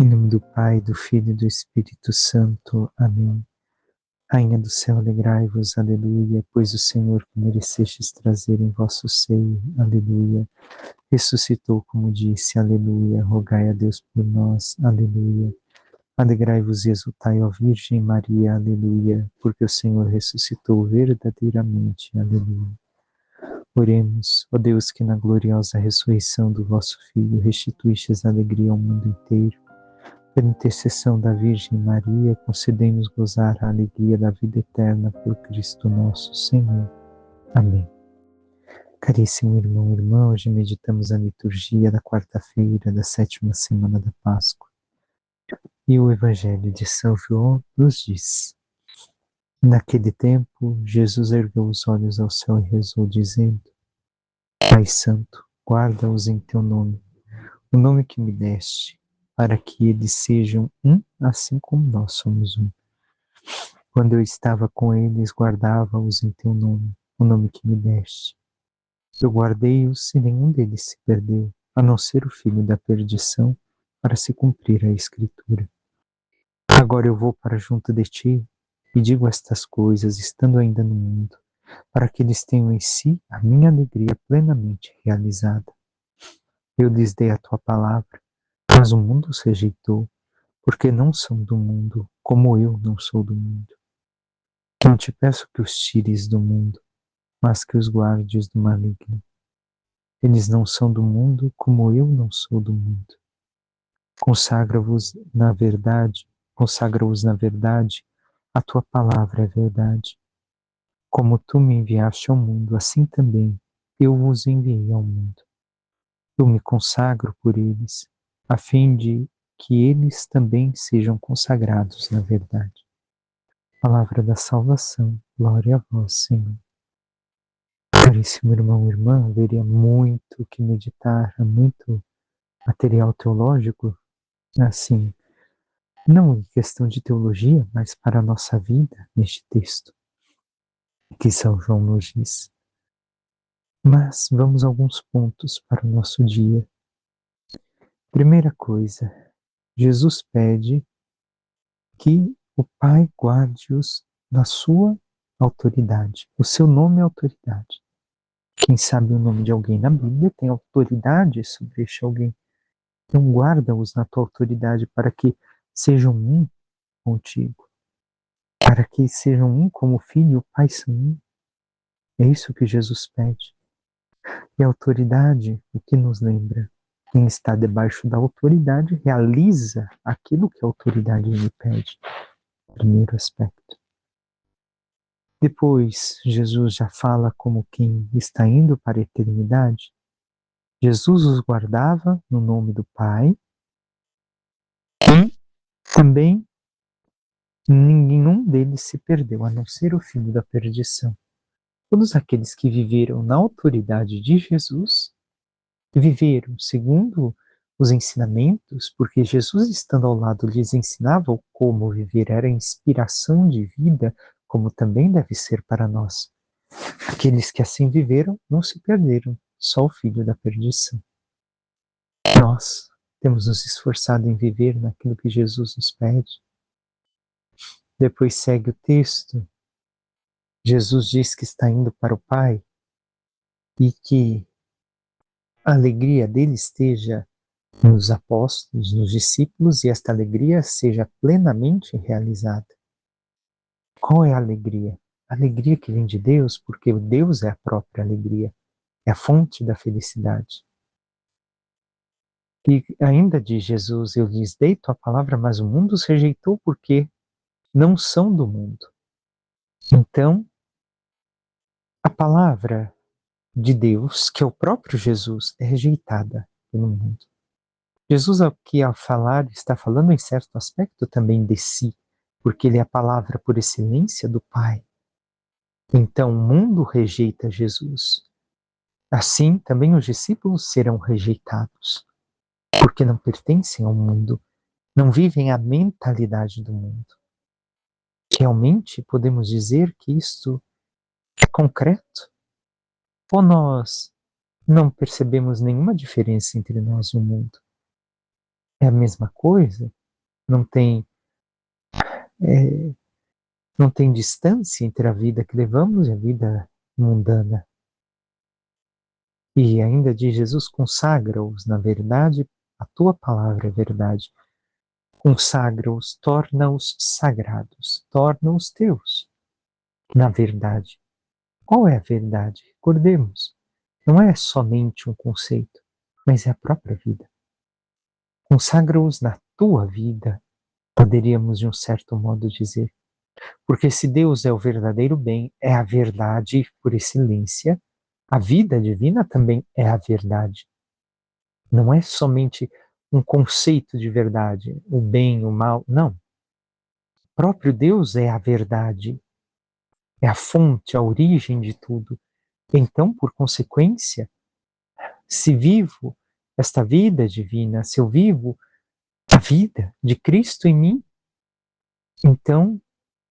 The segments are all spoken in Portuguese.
Em nome do Pai, do Filho e do Espírito Santo. Amém. Rainha do céu, alegrai-vos, aleluia, pois o Senhor que merecestes trazer em vosso seio, aleluia, ressuscitou como disse, aleluia, rogai a Deus por nós, aleluia. Alegrai-vos e exultai, ó Virgem Maria, aleluia, porque o Senhor ressuscitou verdadeiramente, aleluia. Oremos, ó Deus, que na gloriosa ressurreição do vosso Filho restituístes alegria ao mundo inteiro. Pela intercessão da Virgem Maria, concedei-nos gozar a alegria da vida eterna por Cristo nosso Senhor. Amém. Caríssimo irmão e irmã, hoje meditamos a liturgia da quarta-feira da 7ª semana da Páscoa. E o Evangelho de São João nos diz: naquele tempo, Jesus ergueu os olhos ao céu e rezou, dizendo: Pai Santo, guarda-os em teu nome, o nome que me deste, para que eles sejam um, assim como nós somos um. Quando eu estava com eles, guardava-os em teu nome, o nome que me deste. Eu guardei-os e nenhum deles se perdeu, a não ser o filho da perdição, para se cumprir a Escritura. Agora eu vou para junto de ti e digo estas coisas, estando ainda no mundo, para que eles tenham em si a minha alegria plenamente realizada. Eu lhes dei a tua palavra, mas o mundo os rejeitou, porque não são do mundo, como eu não sou do mundo. Não te peço que os tires do mundo, mas que os guardes do maligno. Eles não são do mundo, como eu não sou do mundo. Consagra-os na verdade, a tua palavra é verdade. Como tu me enviaste ao mundo, assim também eu vos enviei ao mundo. Eu me consagro por eles, a fim de que eles também sejam consagrados na verdade. Palavra da salvação, glória a vós, Senhor. Caríssimo irmão e irmã, haveria muito que meditar, muito material teológico, assim, não em questão de teologia, mas para a nossa vida, neste texto que São João nos diz. Mas vamos a alguns pontos para o nosso dia. Primeira coisa, Jesus pede que o Pai guarde-os na sua autoridade. O seu nome é autoridade. Quem sabe o nome de alguém na Bíblia tem autoridade sobre este alguém. Então guarda-os na tua autoridade para que sejam um contigo. Para que sejam um como o Filho e o Pai são um. É isso que Jesus pede. E a autoridade, o que nos lembra? Quem está debaixo da autoridade realiza aquilo que a autoridade lhe pede. Primeiro aspecto. Depois, Jesus já fala como quem está indo para a eternidade. Jesus os guardava no nome do Pai e também nenhum deles se perdeu, a não ser o filho da perdição. Todos aqueles que viveram na autoridade de Jesus, viveram segundo os ensinamentos, porque Jesus, estando ao lado, lhes ensinava como viver, era inspiração de vida, como também deve ser para nós. Aqueles que assim viveram não se perderam, só o filho da perdição. Nós temos nos esforçado em viver naquilo que Jesus nos pede. Depois segue o texto. Jesus diz que está indo para o Pai e que a alegria dele esteja nos apóstolos, nos discípulos, e esta alegria seja plenamente realizada. Qual é a alegria? A alegria que vem de Deus, porque Deus é a própria alegria, é a fonte da felicidade. E ainda diz Jesus: eu lhes dei tua palavra, mas o mundo os rejeitou porque não são do mundo. Então, a palavra de Deus, que é o próprio Jesus, é rejeitada pelo mundo. Jesus, aqui ao falar, está falando em certo aspecto também de si, porque ele é a palavra por excelência do Pai. Então o mundo rejeita Jesus. Assim também os discípulos serão rejeitados, porque não pertencem ao mundo, não vivem a mentalidade do mundo. Realmente podemos dizer que isto é concreto? Ou nós não percebemos nenhuma diferença entre nós e o mundo? É a mesma coisa? Não tem, é, não tem distância entre a vida que levamos e a vida mundana. E ainda diz Jesus, consagra-os na verdade, a tua palavra é verdade. Consagra-os, torna-os sagrados, torna-os teus, na verdade. Qual é a verdade? Recordemos, não é somente um conceito, mas é a própria vida. Consagra-os na tua vida, poderíamos de um certo modo dizer. Porque se Deus é o verdadeiro bem, é a verdade por excelência, a vida divina também é a verdade. Não é somente um conceito de verdade, o bem, o mal, não. O próprio Deus é a verdade, é a fonte, a origem de tudo. Então, por consequência, se vivo esta vida divina, se eu vivo a vida de Cristo em mim, então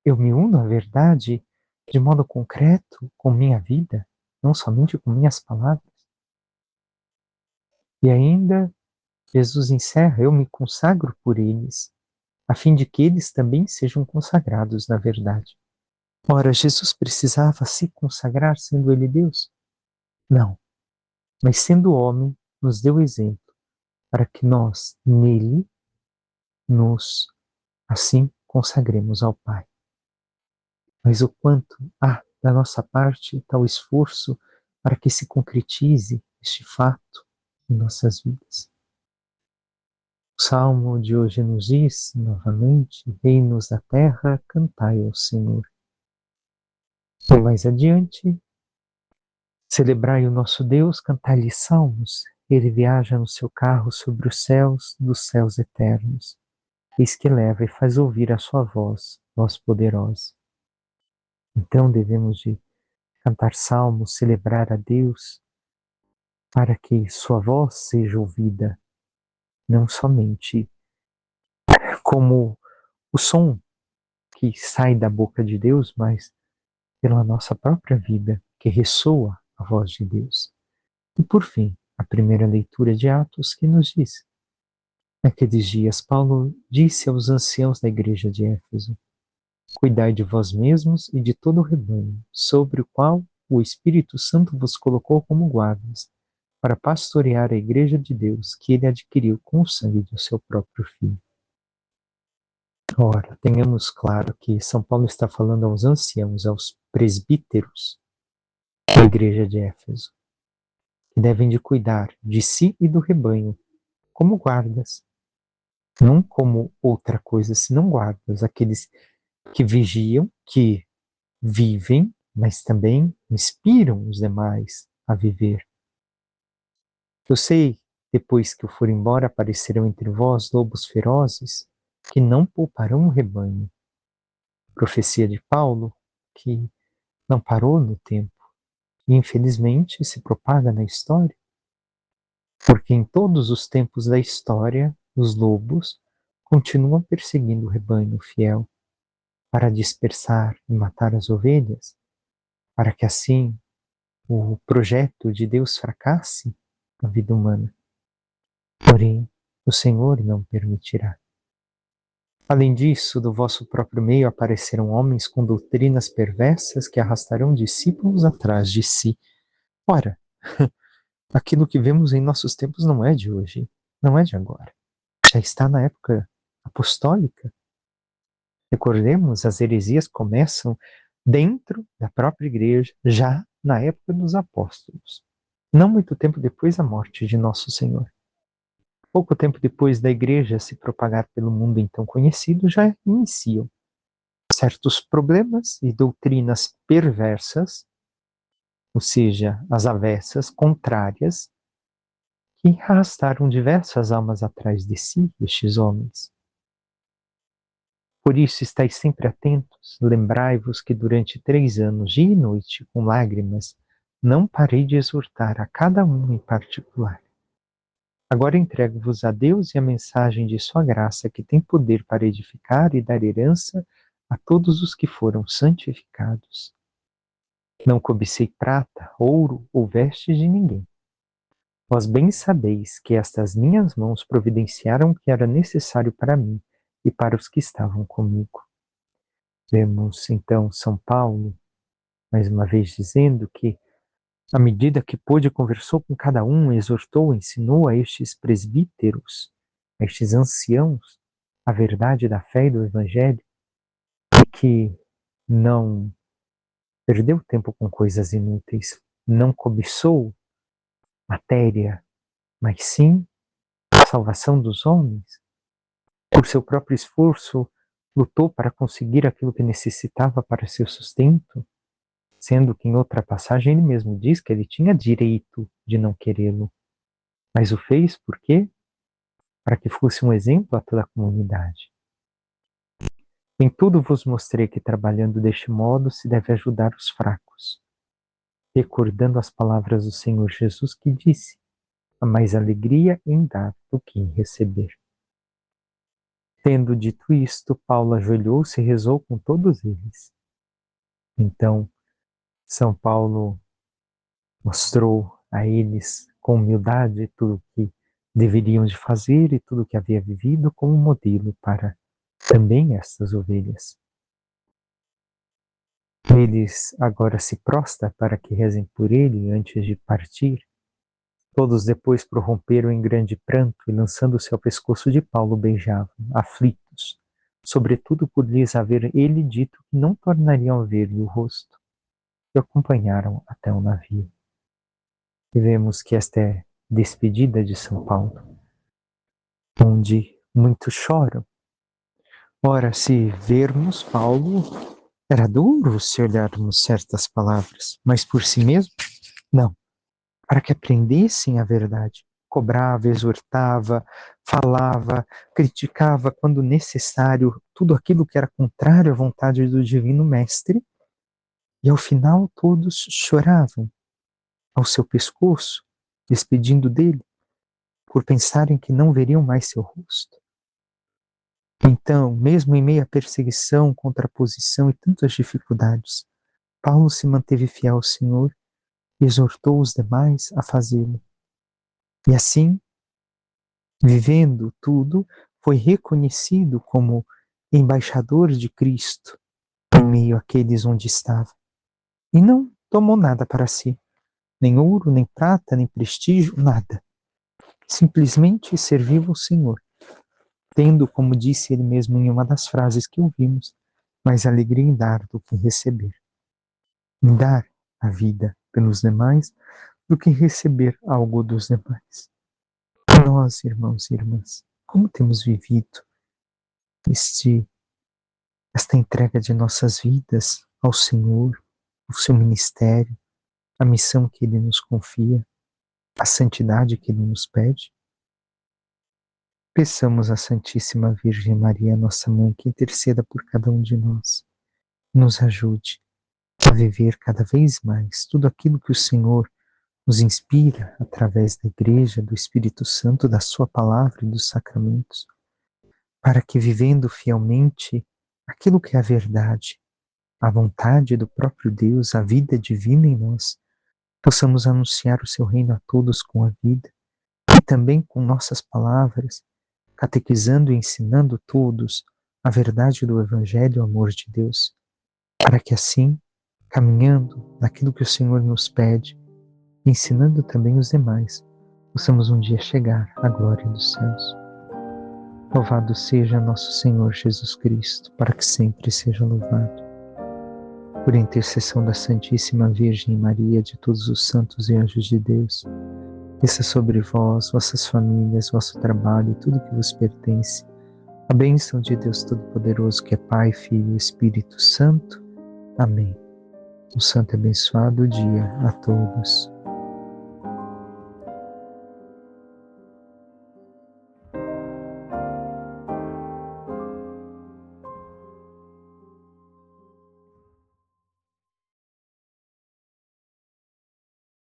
eu me uno à verdade de modo concreto com minha vida, não somente com minhas palavras. E ainda, Jesus encerra, eu me consagro por eles, a fim de que eles também sejam consagrados na verdade. Ora, Jesus precisava se consagrar sendo ele Deus? Não, mas sendo homem, nos deu exemplo para que nós, nele, nos assim consagremos ao Pai. Mas o quanto há da nossa parte tal esforço para que se concretize este fato em nossas vidas. O Salmo de hoje nos diz, novamente, reinos da terra, cantai ao Senhor. E mais adiante, celebrai o nosso Deus, cantai-lhe salmos. Ele viaja no seu carro sobre os céus dos céus eternos. Eis que leva e faz ouvir a sua voz, voz poderosa. Então devemos de cantar salmos, celebrar a Deus, para que sua voz seja ouvida, não somente como o som que sai da boca de Deus, mas pela nossa própria vida, que ressoa a voz de Deus. E por fim, a primeira leitura de Atos que nos diz: naqueles dias, Paulo disse aos anciãos da igreja de Éfeso: cuidai de vós mesmos e de todo o rebanho, sobre o qual o Espírito Santo vos colocou como guardas, para pastorear a igreja de Deus, que ele adquiriu com o sangue do seu próprio Filho. Ora, tenhamos claro que São Paulo está falando aos anciãos, aos presbíteros da igreja de Éfeso, que devem de cuidar de si e do rebanho, como guardas, não como outra coisa, senão guardas, aqueles que vigiam, que vivem, mas também inspiram os demais a viver. Eu sei, depois que eu for embora, aparecerão entre vós lobos ferozes, que não pouparão o rebanho. Profecia de Paulo, que não parou no tempo, e infelizmente se propaga na história, porque em todos os tempos da história, os lobos continuam perseguindo o rebanho fiel para dispersar e matar as ovelhas, para que assim o projeto de Deus fracasse na vida humana. Porém, o Senhor não permitirá. Além disso, do vosso próprio meio aparecerão homens com doutrinas perversas que arrastarão discípulos atrás de si. Ora, aquilo que vemos em nossos tempos não é de hoje, não é de agora. Já está na época apostólica. Recordemos, as heresias começam dentro da própria igreja, já na época dos apóstolos. Não muito tempo depois da morte de nosso Senhor. Pouco tempo depois da igreja se propagar pelo mundo então conhecido, já iniciam certos problemas e doutrinas perversas, ou seja, as avessas, contrárias, que arrastaram diversas almas atrás de si, estes homens. Por isso, estáis sempre atentos, lembrai-vos que durante 3 anos, dia e noite, com lágrimas, não parei de exortar a cada um em particular. Agora entrego-vos a Deus e a mensagem de sua graça, que tem poder para edificar e dar herança a todos os que foram santificados. Não cobicei prata, ouro ou vestes de ninguém. Vós bem sabeis que estas minhas mãos providenciaram o que era necessário para mim e para os que estavam comigo. Vemos então São Paulo, mais uma vez dizendo que, à medida que pôde, conversou com cada um, exortou, ensinou a estes presbíteros, a estes anciãos, a verdade da fé e do Evangelho, e que não perdeu tempo com coisas inúteis, não cobiçou matéria, mas sim a salvação dos homens. Por seu próprio esforço, lutou para conseguir aquilo que necessitava para seu sustento, sendo que em outra passagem ele mesmo diz que ele tinha direito de não querê-lo, mas o fez por quê? Para que fosse um exemplo a toda a comunidade. Em tudo vos mostrei que trabalhando deste modo se deve ajudar os fracos, recordando as palavras do Senhor Jesus que disse: há mais alegria em dar do que em receber. Tendo dito isto, Paulo ajoelhou-se e rezou com todos eles. Então, São Paulo mostrou a eles com humildade tudo o que deveriam de fazer e tudo o que havia vivido como modelo para também estas ovelhas. Eles agora se prostra para que rezem por ele antes de partir. Todos depois prorromperam em grande pranto e, lançando-se ao pescoço de Paulo, beijavam, aflitos, sobretudo por lhes haver ele dito que não tornariam a ver-lhe o rosto, e acompanharam até o navio. E vemos que esta é despedida de São Paulo, onde muitos choram. Ora, se vermos Paulo, era duro se olharmos certas palavras, mas por si mesmo, não. Para que aprendessem a verdade. Cobrava, exortava, falava, criticava quando necessário tudo aquilo que era contrário à vontade do Divino Mestre, e ao final todos choravam ao seu pescoço, despedindo dele, por pensarem que não veriam mais seu rosto. Então, mesmo em meio à perseguição, contraposição e tantas dificuldades, Paulo se manteve fiel ao Senhor e exortou os demais a fazê-lo. E assim, vivendo tudo, foi reconhecido como embaixador de Cristo em meio àqueles onde estava. E não tomou nada para si, nem ouro, nem prata, nem prestígio, nada. Simplesmente serviu ao Senhor, tendo, como disse ele mesmo em uma das frases que ouvimos, mais alegria em dar do que em receber. Em dar a vida pelos demais do que em receber algo dos demais. Nós, irmãos e irmãs, como temos vivido esta entrega de nossas vidas ao Senhor, ao seu ministério, a missão que Ele nos confia, a santidade que Ele nos pede? Peçamos à Santíssima Virgem Maria, nossa Mãe, que interceda por cada um de nós, nos ajude a viver cada vez mais tudo aquilo que o Senhor nos inspira através da Igreja, do Espírito Santo, da Sua Palavra e dos sacramentos, para que, vivendo fielmente aquilo que é a verdade, a vontade do próprio Deus, a vida divina em nós, possamos anunciar o seu reino a todos com a vida e também com nossas palavras, catequizando e ensinando todos a verdade do Evangelho e o amor de Deus, para que assim, caminhando naquilo que o Senhor nos pede, ensinando também os demais, possamos um dia chegar à glória dos céus. Louvado seja nosso Senhor Jesus Cristo, para que sempre seja louvado. Por intercessão da Santíssima Virgem Maria, de todos os santos e anjos de Deus, desça sobre vós, vossas famílias, vosso trabalho e tudo que vos pertence, a bênção de Deus Todo-Poderoso, que é Pai, Filho e Espírito Santo. Amém. Um santo e abençoado dia a todos.